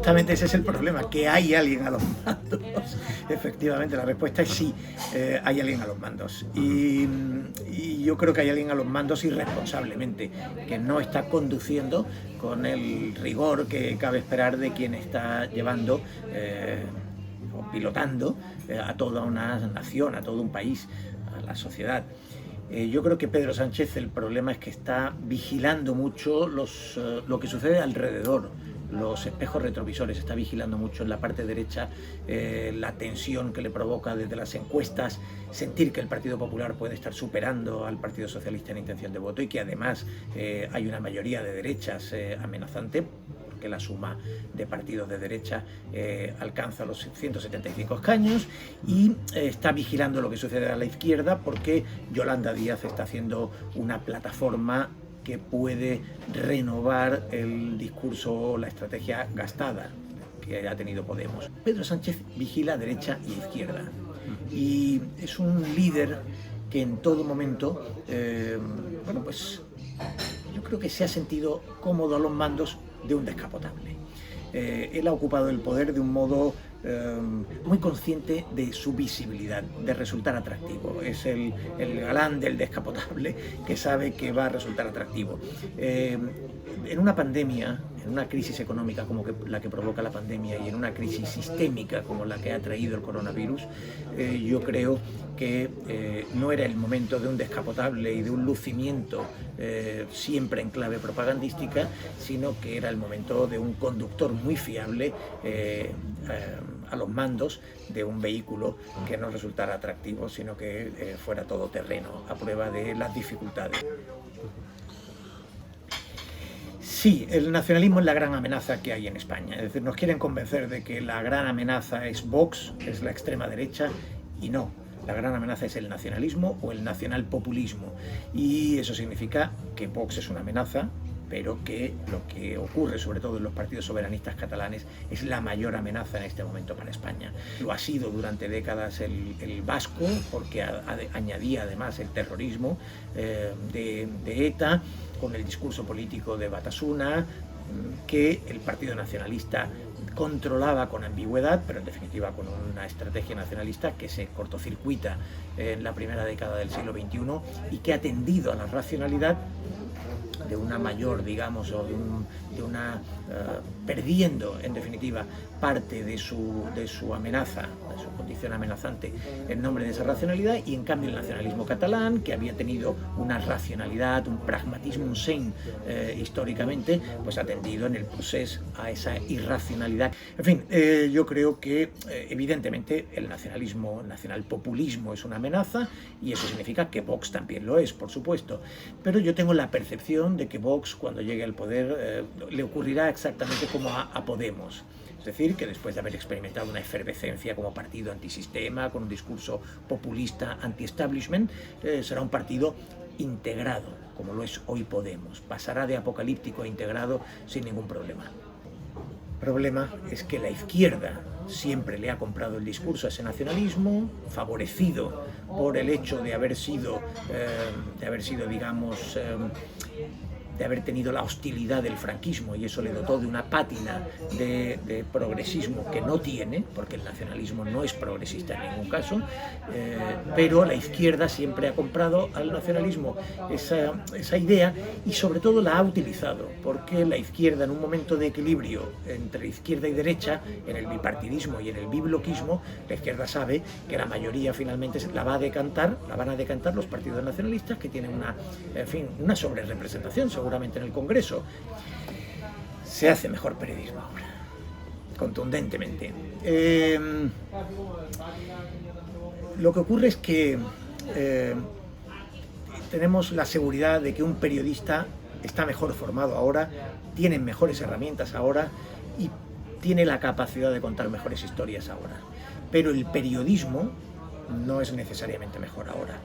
justamente ese es el problema, que hay alguien a los mandos. Efectivamente, la respuesta es sí, hay alguien a los mandos. Y yo creo que hay alguien a los mandos irresponsablemente, que no está conduciendo con el rigor que cabe esperar de quien está llevando o pilotando a toda una nación, a todo un país, a la sociedad. Yo creo que Pedro Sánchez, el problema es que está vigilando mucho lo que sucede alrededor, los espejos retrovisores, está vigilando mucho en la parte derecha la tensión que le provoca desde las encuestas, sentir que el Partido Popular puede estar superando al Partido Socialista en intención de voto y que además hay una mayoría de derechas amenazante, que la suma de partidos de derecha alcanza los 175 escaños, y está vigilando lo que sucede a la izquierda porque Yolanda Díaz está haciendo una plataforma que puede renovar el discurso, la estrategia gastada que ha tenido Podemos. Pedro Sánchez vigila derecha y izquierda y es un líder que en todo momento, bueno, pues yo creo que se ha sentido cómodo a los mandos de un descapotable. Él ha ocupado el poder de un modo muy consciente de su visibilidad, de resultar atractivo. Es el galán del descapotable que sabe que va a resultar atractivo. En una pandemia, en una crisis económica como la que provoca la pandemia y en una crisis sistémica como la que ha traído el coronavirus, yo creo que no era el momento de un descapotable y de un lucimiento siempre en clave propagandística, sino que era el momento de un conductor muy fiable a los mandos de un vehículo que no resultara atractivo, sino que fuera todoterreno, a prueba de las dificultades. Sí, el nacionalismo es la gran amenaza que hay en España. Es decir, nos quieren convencer de que la gran amenaza es Vox, es la extrema derecha, y no. La gran amenaza es el nacionalismo o el nacionalpopulismo. Y eso significa que Vox es una amenaza, pero que lo que ocurre, sobre todo en los partidos soberanistas catalanes, es la mayor amenaza en este momento para España. Lo ha sido durante décadas el vasco, porque añadía además el terrorismo de ETA, con el discurso político de Batasuna, que el Partido Nacionalista controlaba con ambigüedad, pero en definitiva con una estrategia nacionalista que se cortocircuita en la primera década del siglo XXI y que ha tendido a la racionalidad de una mayor, digamos, o de una perdiendo en definitiva parte de su amenaza, de su condición amenazante en nombre de esa racionalidad, y en cambio el nacionalismo catalán, que había tenido una racionalidad, un pragmatismo, un sein históricamente, pues ha tendido en el proceso a esa irracionalidad. En fin, yo creo que evidentemente el nacionalismo, el nacionalpopulismo es una amenaza, y eso significa que Vox también lo es, por supuesto, pero yo tengo la percepción de que Vox, cuando llegue al poder, le ocurrirá exactamente como a Podemos. Es decir, que después de haber experimentado una efervescencia como partido antisistema, con un discurso populista anti-establishment, será un partido integrado, como lo es hoy Podemos. Pasará de apocalíptico a integrado sin ningún problema. El problema es que la izquierda siempre le ha comprado el discurso a ese nacionalismo, favorecido por el hecho de haber sido digamos, de haber tenido la hostilidad del franquismo, y eso le dotó de una pátina de progresismo que no tiene, porque el nacionalismo no es progresista en ningún caso, pero la izquierda siempre ha comprado al nacionalismo esa idea, y sobre todo la ha utilizado, porque la izquierda, en un momento de equilibrio entre izquierda y derecha, en el bipartidismo y en el bibloquismo, la izquierda sabe que la mayoría finalmente la van a decantar los partidos nacionalistas, que tienen una sobrerepresentación seguramente en el Congreso. Se hace mejor periodismo ahora, contundentemente. Lo que ocurre es que tenemos la seguridad de que un periodista está mejor formado ahora, tiene mejores herramientas ahora y tiene la capacidad de contar mejores historias ahora. Pero el periodismo no es necesariamente mejor ahora.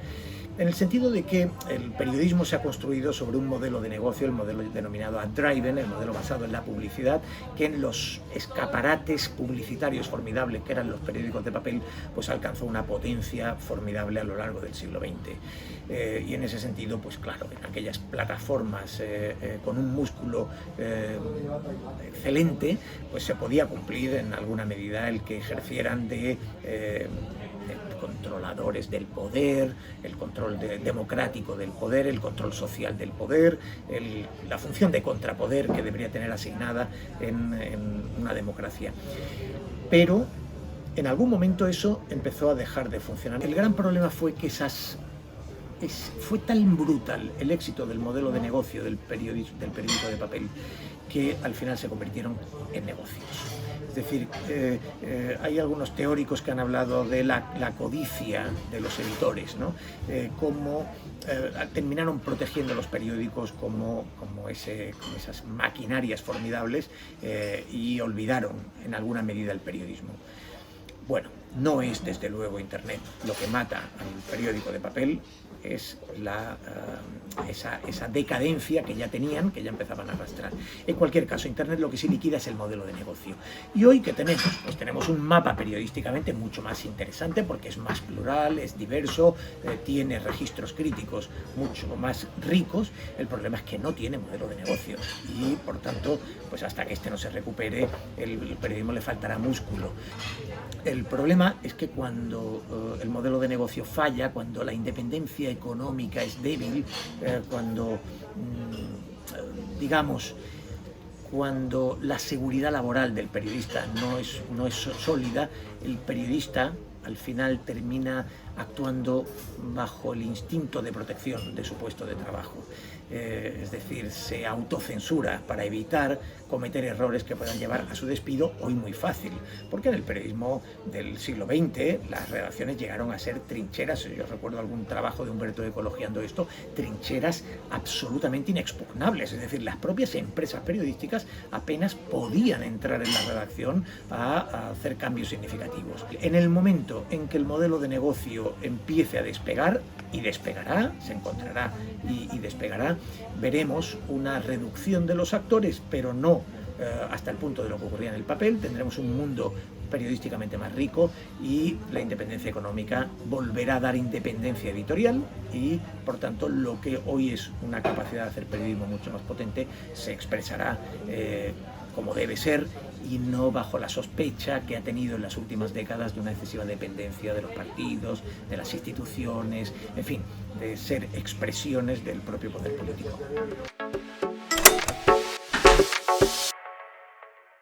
en el sentido de que el periodismo se ha construido sobre un modelo de negocio, el modelo denominado ad-driven, el modelo basado en la publicidad, que en los escaparates publicitarios formidables que eran los periódicos de papel, pues alcanzó una potencia formidable a lo largo del siglo XX. Y en ese sentido, pues claro, en aquellas plataformas con un músculo excelente, pues se podía cumplir en alguna medida el que ejercieran de controladores del poder, el control democrático del poder, el control social del poder, la función de contrapoder que debería tener asignada en una democracia. Pero en algún momento eso empezó a dejar de funcionar. El gran problema fue que fue tan brutal el éxito del modelo de negocio del periódico de papel que al final se convirtieron en negocios. Es decir, hay algunos teóricos que han hablado de la codicia de los editores, ¿no? Cómo terminaron protegiendo los periódicos como esas maquinarias formidables y olvidaron en alguna medida el periodismo. Bueno, no es desde luego Internet lo que mata al periódico de papel, es esa decadencia que ya tenían, que ya empezaban a arrastrar. En cualquier caso, Internet lo que sí liquida es el modelo de negocio. ¿Y hoy qué tenemos? Pues tenemos un mapa periodísticamente mucho más interesante porque es más plural, es diverso, tiene registros críticos mucho más ricos. El problema es que no tiene modelo de negocio y, por tanto, pues hasta que este no se recupere, el periodismo le faltará músculo. El problema es que cuando el modelo de negocio falla, cuando la independencia económica es débil, cuando la seguridad laboral del periodista no es sólida, el periodista al final termina actuando bajo el instinto de protección de su puesto de trabajo. Es decir, se autocensura para evitar cometer errores que puedan llevar a su despido, hoy muy fácil, porque en el periodismo del siglo XX las redacciones llegaron a ser trincheras. Yo recuerdo algún trabajo de Humberto Eco elogiando esto, trincheras absolutamente inexpugnables, es decir, las propias empresas periodísticas apenas podían entrar en la redacción a hacer cambios significativos. En el momento en que el modelo de negocio empiece a despegar, y despegará, se encontrará y despegará, veremos una reducción de los actores, pero no hasta el punto de lo que ocurría en el papel. Tendremos un mundo periodísticamente más rico y la independencia económica volverá a dar independencia editorial y, por tanto, lo que hoy es una capacidad de hacer periodismo mucho más potente se expresará como debe ser y no bajo la sospecha que ha tenido en las últimas décadas de una excesiva dependencia de los partidos, de las instituciones, en fin, de ser expresiones del propio poder político.